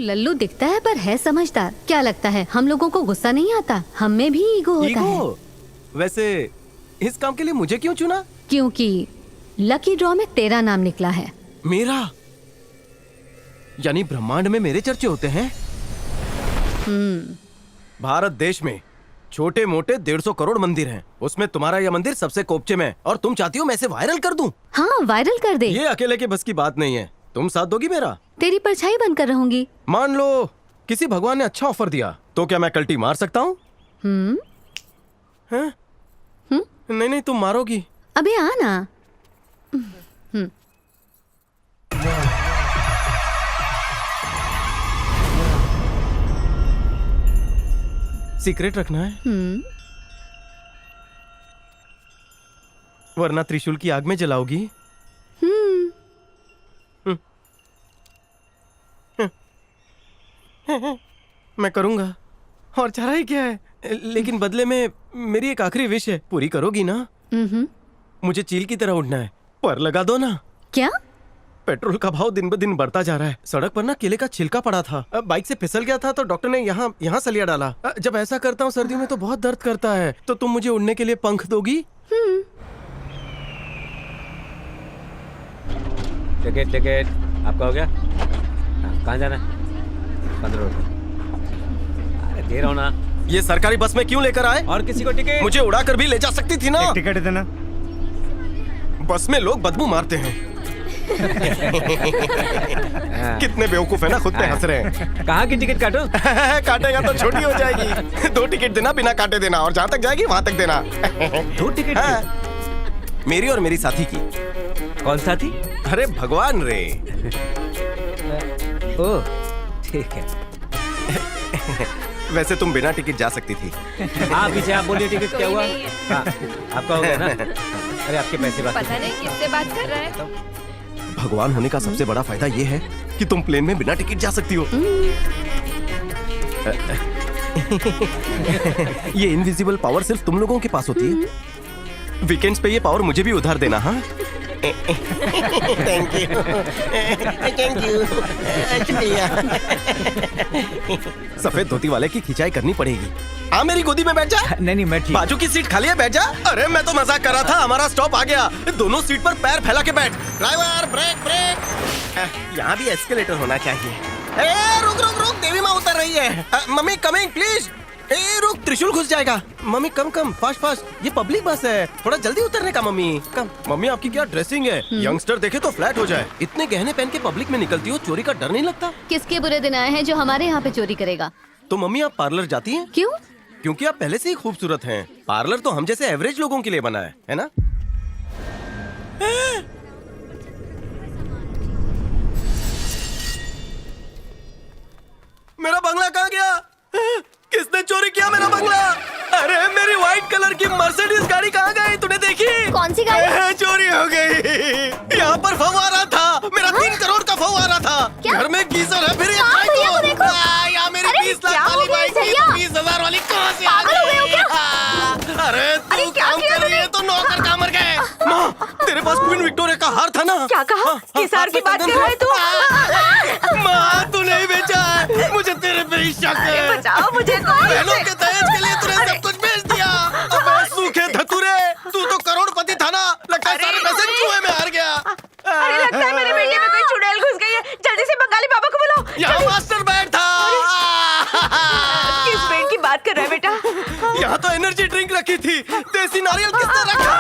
लल्लू दिखता है पर है समझदार। क्या लगता है हम लोगों को गुस्सा नहीं आता? हम में भी ईगो होता है। वैसे इस काम के लिए मुझे क्यों चुना? क्योंकि लकी ड्रॉ में तेरा नाम निकला है। मेरा? यानी ब्रह्मांड में मेरे चर्चे होते हैं? भारत देश में छोटे मोटे 150 करोड़ मंदिर हैं, उसमें तुम्हारा यह मंदिर सबसे कोपचे में, और तुम चाहती हो मैं इसे वायरल कर दूं? हाँ, वायरल कर दे। ये अकेले के बस की बात नहीं है। तुम साथ दोगी मेरा? तेरी परछाई बनकर रहूंगी। मान लो किसी भगवान ने अच्छा ऑफर दिया, तो क्या मैं कल्टी मार सकता हूँ? नहीं नहीं, तुम मारोगी। अबे आना। सीक्रेट रखना है, वरना त्रिशूल की आग में जलाओगी। मैं करूंगा, और चारा ही क्या है। लेकिन बदले में मेरी एक आखिरी विश है, पूरी करोगी ना? मुझे चील की तरह उड़ना है, पर लगा दो ना। क्या? पेट्रोल का भाव दिन ब दिन बढ़ता जा रहा है। सड़क पर ना केले का छिलका पड़ा था, बाइक से फिसल गया था तो डॉक्टर ने यहाँ सलिया डाला। जब ऐसा करता हूँ सर्दियों में तो बहुत दर्द करता है। तो तुम मुझे उड़ने के लिए पंख दोगी? टिकट आपका हो गया? कहाँ जाना है? 15 रुपए। अरे दे रहा हूँ ना। ये सरकारी बस में क्यों लेकर आए? और किसी को टिकट? मुझे उड़ा कर भी ले जा सकती थी ना। टिकट देना। बस में लोग बदबू मारते हैं। कितने बेवकूफ है ना, खुद पे हंस रहे हैं। कहाँ की टिकट काटो? काटेगा तो छोटी हो जाएगी। 2 टिकट देना, बिना काटे देना, और जहाँ तक जाएगी वहाँ तक देना। 2 टिकट? मेरी और मेरी साथी की। कौन साथी? अरे भगवान रे। ओह ठीक है। वैसे तुम बिना टिकट जा सकती थी। हाँ पीछे आप बोलिए, टिकट क्या हुआ? हाँ, आपका हो गया ना? अरे आपके पैसे बात पता नहीं किससे बात कर रहा है। भगवान होने का सबसे बड़ा फायदा ये है कि तुम प्लेन में बिना टिकट जा सकती हो। ये इनविजिबल पावर सिर्फ तुम लोगों के पास होती है। वीकेंड्स पे ये पावर मुझे भी उधार देना। हाँ थैंक यू शुक्रिया। सफेद धोती वाले की खिंचाई करनी पड़ेगी। हाँ मेरी गोदी में बैठ जा। नहीं मैं ठीक। बाजू की सीट खाली है, बैठ जा। अरे मैं तो मजाक कर रहा था, हमारा स्टॉप आ गया। दोनों सीट पर पैर फैला के बैठ। Driver brake brake. यहाँ भी एस्केलेटर होना चाहिए। रुक रुक रुक, देवी माँ उतर रही है। Mummy coming please. रुक, त्रिशूल घुस जाएगा। मम्मी कम फास्ट फास्ट, ये पब्लिक बस है, थोड़ा जल्दी उतरने का। मम्मी कम। मम्मी आपकी क्या ड्रेसिंग है, यंगस्टर देखे तो फ्लैट हो जाए। इतने गहने पहन के पब्लिक में निकलती हो, चोरी का डर नहीं लगता? किसके बुरे दिन आए हैं जो हमारे यहाँ पे चोरी करेगा? तो मम्मी आप पार्लर जाती हैं? क्यों? क्योंकि आप पहले से ही खूबसूरत हैं। पार्लर तो हम जैसे एवरेज लोगों के लिए बना है ना? मेरा बंगला कहाँ गया? किसने चोरी किया मेरा बंगला? अरे मेरी व्हाइट कलर की मर्सिडीज गाड़ी कहाँ गई? तूने देखी? कौन सी गाड़ी? चोरी हो गई। यहाँ पर फव्वारा था, मेरा 3 करोड़ का फव्वारा था। घर में गीजर है, फिर ये यहाँ मेरी 20 लाख वाली बाइक 20,000 वाली कहाँ से आ गई? अरे तू काम कर रही है तो नौकर कहाँ मर गए? माँ तेरे पास क्वीन विक्टोरिया का हार था ना? क्या कहा? किस हार की बात कर रहा है तू? माँ तू नहीं बेचा है, मुझे तेरे पे ही शक है। बचाओ मुझे। बहनों के दहेज के लिए तूने सब कुछ बेच दिया। अबे सूखे धतूरे, तू तो करोड़पति था ना, लगता है सारे पैसे चूहे में हार गया। अरे लगता है मेरे बेटे में कोई चुड़ैल घुस गई है। जल्दी से बंगाली बाबा को बुलाओ। यहाँ मास्टर बैठ था। किस पेड़ की बात कर रहा है बेटा? यहाँ तो एनर्जी ड्रिंक रखी थी, देसी नारियल किसने रखा?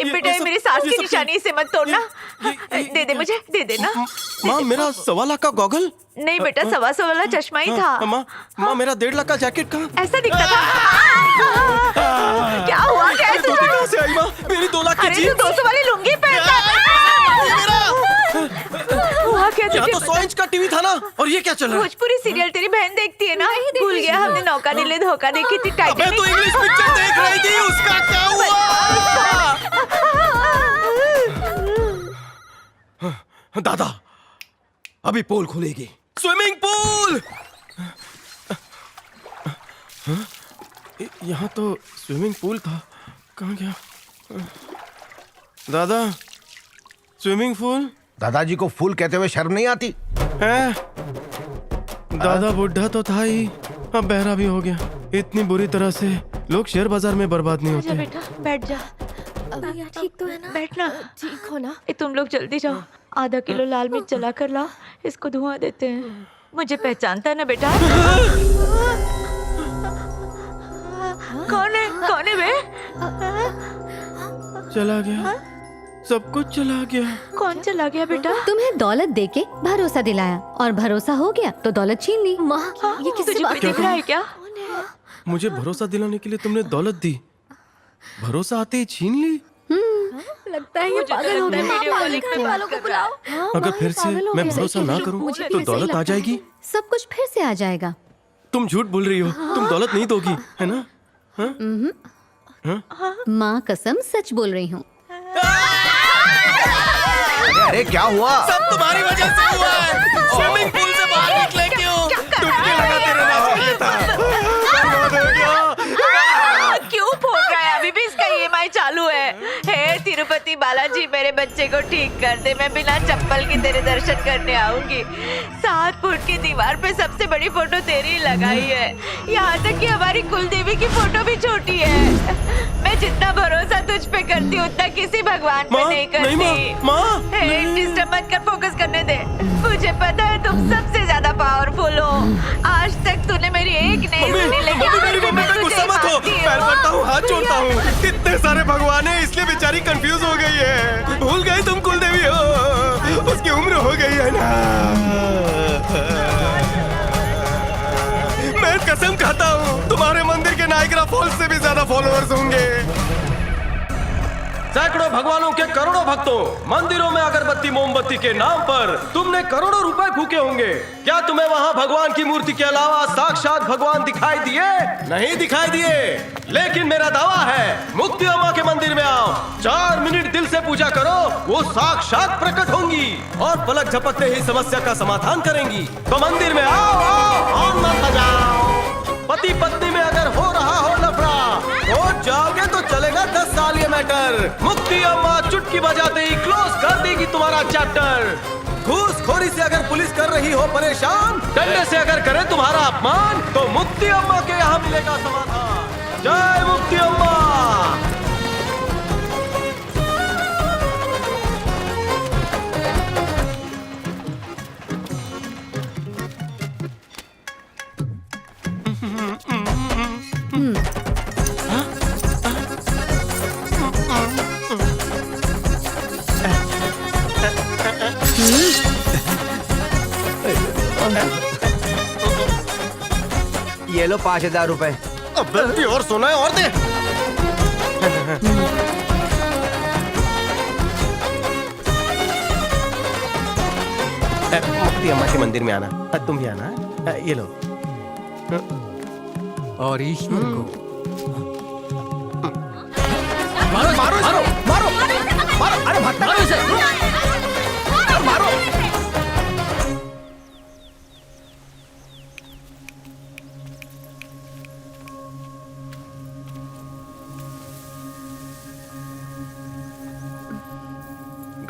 बेटा ये मेरी सास की निशानी, इसे मत तोड़ना। दे दे मुझे, दे देना। माँ मेरा 1.25 लाख का गॉगल? नहीं बेटा, 1.25 वाला चश्मा ही था। माँ मेरा 1.5 लाख का जैकेट कहाँ? ऐसा दिखता था। क्या हुआ? कैसे कहाँ से आई माँ? मेरी 2 लाख की अरे जीन्स। तू 200 वाली लुंगी पहनता है। यहाँ तो 100 इंच का टीवी था ना, और ये क्या चल रहा है? भोजपुरी सीरियल तेरी बहन देखती है ना? भूल गया, हमने नौका नीले धोखा देखी थी। अबे तो इंग्लिश पिक्चर देख रही थी, उसका क्या हुआ? दादा अभी पोल खुलेगी, स्विमिंग पूल। यहाँ तो स्विमिंग पूल था, कहाँ गया? दादा स्विमिंग पूल। दादाजी को फूल कहते हुए शर्म नहीं आती? हैं? दादा बुढ़ा तो था ही, अब बहरा भी हो गया। इतनी बुरी तरह से लोग शेयर बाजार में बर्बाद नहीं आजा होते। बेटा, बैठ जा। ठीक तो है ना? बैठना। ठीक हो ना? तुम लोग जल्दी जाओ, आधा किलो लाल मिर्च जला कर लाओ, इसको धुआं देते हैं। मुझे पहचानता है ना बेटा? कौन है बे? चला गया, सब कुछ चला गया। कौन चला गया बेटा? तुम्हें दौलत देके भरोसा दिलाया और भरोसा हो गया तो दौलत छीन ली। माँ, ये किससे तुझे बात कुछ दिख रहा है क्या? मुझे भरोसा दिलाने के लिए तुमने दौलत दी, भरोसा आते ही छीन ली। लगता है ये पागल हो गया। वीडियो कॉलिंग पे बात को बुलाओ। अगर फिर से मैं भरोसा ना करूं तो दौलत आ जाएगी। सब कुछ फिर से आ जाएगा। तुम झूठ बोल रही हो, तुम दौलत नहीं दोगी, है ना? माँ कसम सच बोल रही हूँ। अरे क्या हुआ? सब तुम्हारी वजह से हुआ है। स्विमिंग पूल से बाहर निकले क्यों? डुबकी लगाते रहना चाहिए था। बर्बाद हो गया। क्यों फोड़ रहा है? अभी भी इसका EMI चालू है। हे तिरुपति बालाजी, मेरे बच्चे को ठीक कर दे। मैं बिना चप्पल के तेरे दर्शन करने आऊंगी। 7 फुट की दीवार पे सबसे बड़ी फोटो तेरी लगाई है। यहाँ तक कि हमारी कुल देवी की फोटो भी छोटी है। मैं जितना भरोसा तुझ पे करती हूँ उतना किसी भगवान पे नहीं करती। माँ, डिस्टर्ब मत कर, फोकस करने दे। मुझे पता है तुम सबसे ज्यादा पावरफुल हो। आज तक तूने मेरी एक नहीं सुनी, लेकिन मेरी मम्मी पे गुस्सा मत हो। पैर पड़ता हूँ, हाथ जोड़ता हूँ। कितने सारे भगवान हैं, इसलिए बेचारी कंफ्यूज हो गई है। भूल गई तुम कुल देवी हो, उसकी उम्र हो गई है ना। मैं कसम खाता हूँ तुम्हारे मंदिर के नायग्रा फॉल्स से भी ज्यादा फॉलोअर्स होंगे। सैकड़ों भगवानों के करोड़ों भक्तों, मंदिरों में अगरबत्ती मोमबत्ती के नाम पर तुमने करोड़ों रुपए फूके होंगे। क्या तुम्हें वहाँ भगवान की मूर्ति के अलावा साक्षात भगवान दिखाई दिए? नहीं दिखाई दिए, लेकिन मेरा दावा है, मुक्ति अम्मा के मंदिर में आओ, 4 मिनट दिल से पूजा करो, वो साक्षात प्रकट होंगी और पलक झपकते ही समस्या का समाधान करेंगी। तो मंदिर में आओ और मत बजाओ। पति पत्नी में अगर हो रहा हो लफड़ा, हो जाओगे तो चलेगा 10 साल ये मैटर। मुक्ति अम्मा चुटकी बजाते ही क्लोज कर देगी तुम्हारा चैप्टर। घूसखोरी से अगर पुलिस कर रही हो परेशान, डंडे से अगर करे तुम्हारा अपमान, तो मुक्ति अम्मा के यहाँ मिलेगा समाधान। जय मुक्ति अम्मा। ये लो 5000 रुपए। अब और सोना है और दे। मुक्ति अम्मा के मंदिर में आना, तुम भी आना। ये लो। और ईश्वर को मारो मारो मारो मारो मारो, अरे मारो इसे, मारो।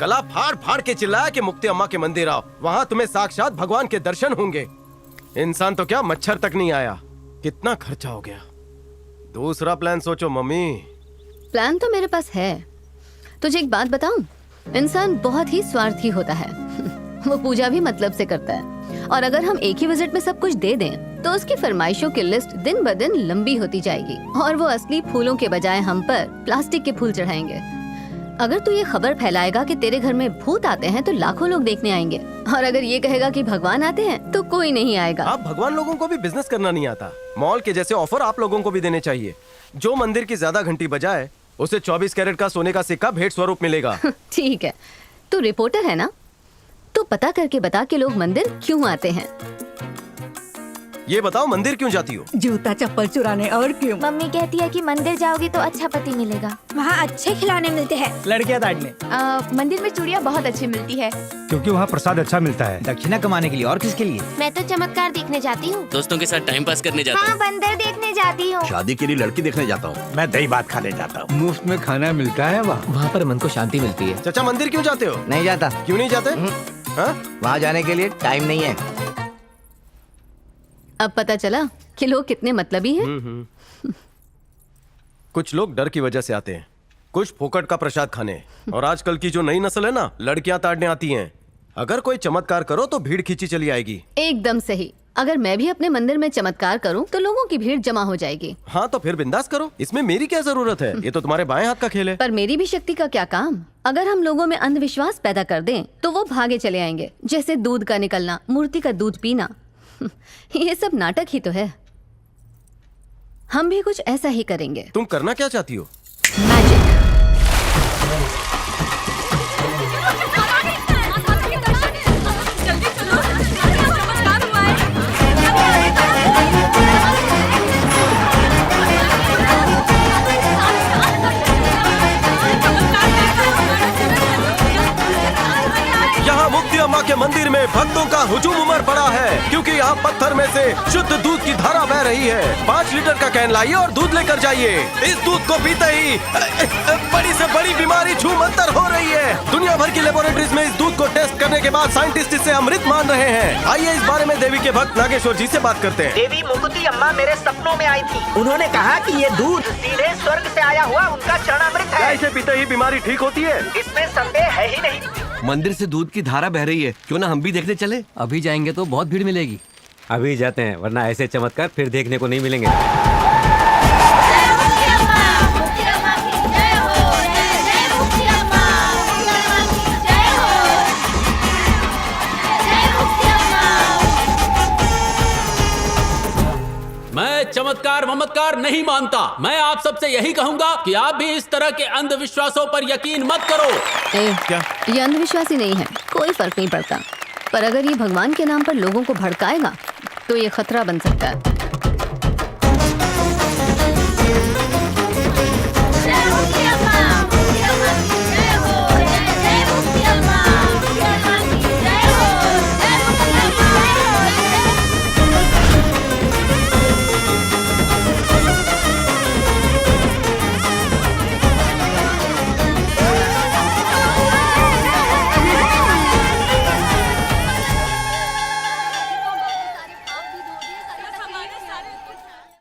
गला फाड़ फाड़ के चिल्लाया कि मुक्ति अम्मा के मंदिर आओ, वहां तुम्हें साक्षात भगवान के दर्शन होंगे। इंसान तो क्या, मच्छर तक नहीं आया। कितना खर्चा हो गया। दूसरा प्लान सोचो मम्मी। प्लान तो मेरे पास है। तुझे एक बात बताऊं, इंसान बहुत ही स्वार्थी होता है। वो पूजा भी मतलब से करता है, और अगर हम एक ही विजिट में सब कुछ दे दें तो उसकी फरमाइशों की लिस्ट दिन ब दिन लंबी होती जाएगी, और वो असली फूलों के बजाय हम पर प्लास्टिक के फूल चढ़ाएंगे। अगर तू ये खबर फैलाएगा कि तेरे घर में भूत आते हैं तो लाखों लोग देखने आएंगे, और अगर ये कहेगा कि भगवान आते हैं तो कोई नहीं आएगा। आप भगवान लोगों को भी बिजनेस करना नहीं आता। मॉल के जैसे ऑफर आप लोगों को भी देने चाहिए। जो मंदिर की ज्यादा घंटी बजाए उसे 24 कैरेट का सोने का सिक्का भेंट स्वरूप मिलेगा। ठीक है, तू रिपोर्टर है ना, तो पता करके बता कि लोग मंदिर क्यों आते हैं। ये बताओ, मंदिर क्यों जाती हो? जूता चप्पल चुराने, और क्यों? मम्मी कहती है कि मंदिर जाओगी तो अच्छा पति मिलेगा। वहाँ अच्छे खिलौने मिलते हैं। लड़कियां ताड़ने, मंदिर में चूड़ियाँ बहुत अच्छी मिलती है। क्योंकि वहाँ प्रसाद अच्छा मिलता है। दक्षिणा कमाने के लिए, और किसके लिए? मैं तो चमत्कार देखने जाती हूँ। दोस्तों के साथ टाइम पास करने जाता हाँ, हूँ। बंदर देखने जाती हूँ। शादी के लिए लड़की देखने जाता हूँ। मैं दही भात खाने जाता हूँ। मुफ्त में खाना मिलता है वहाँ। वहाँ पर मन को शांति मिलती है। चाचा मंदिर क्यों जाते हो? नहीं जाता। क्यों नहीं जाते? हाँ? वहाँ जाने के लिए टाइम नहीं है। अब पता चला कि लोग कितने मतलबी हैं। कुछ लोग डर की वजह से आते हैं, कुछ फोकट का प्रसाद खाने, और आजकल की जो नई नस्ल है ना, लड़कियां ताड़ने आती हैं। अगर कोई चमत्कार करो तो भीड़ खींची चली आएगी। एकदम सही। अगर मैं भी अपने मंदिर में चमत्कार करूं तो लोगों की भीड़ जमा हो जाएगी। हाँ तो फिर बिंदास करो, इसमें मेरी क्या जरूरत है? ये तो तुम्हारे बाएं हाथ का खेल है। पर मेरी भी शक्ति का क्या काम? अगर हम लोगों में अंधविश्वास पैदा कर दें तो वो भागे चले आएंगे, जैसे दूध का निकलना, मूर्ति का दूध पीना। ये सब नाटक ही तो है। हम भी कुछ ऐसा ही करेंगे। तुम करना क्या चाहती हो? मैजिक। यहाँ मुक्ति अम्मा के मंदिर में भक्तों का हुजूम उमड़ पड़ा है, क्योंकि यहाँ पत्थर में से शुद्ध दूध की धारा बह रही है। 5 लीटर का कैन लाइए और दूध लेकर जाइए। इस दूध को पीते ही बड़ी से बड़ी बीमारी छूमंतर हो रही है। दुनिया भर की लेबोरेटरीज में इस दूध को टेस्ट करने के बाद साइंटिस्ट इसे अमृत मान रहे हैं। आइए इस बारे में देवी के भक्त नागेश्वर जी से बात करते हैं। देवी मुकुति अम्मा मेरे सपनों में आई थी। उन्होंने कहा कि ये दूध सीधे स्वर्ग से आया हुआ उनका चरणामृत है। इसे पीते ही बीमारी ठीक होती है? इसमें संदेह है ही नहीं। मंदिर से दूध की धारा बह रही है, क्यों ना हम भी देखने चले? अभी जाएंगे तो बहुत भीड़ मिलेगी। अभी जाते हैं, वरना ऐसे चमत्कार फिर देखने को नहीं मिलेंगे। मैं चमत्कार ममत्कार नहीं मानता। मैं आप सबसे यही कहूंगा कि आप भी इस तरह के अंधविश्वासों पर यकीन मत करो। क्या? ये अंधविश्वासी नहीं है, कोई फर्क नहीं पड़ता। पर अगर ये भगवान के नाम पर लोगों को भड़काएगा तो ये खतरा बन सकता है।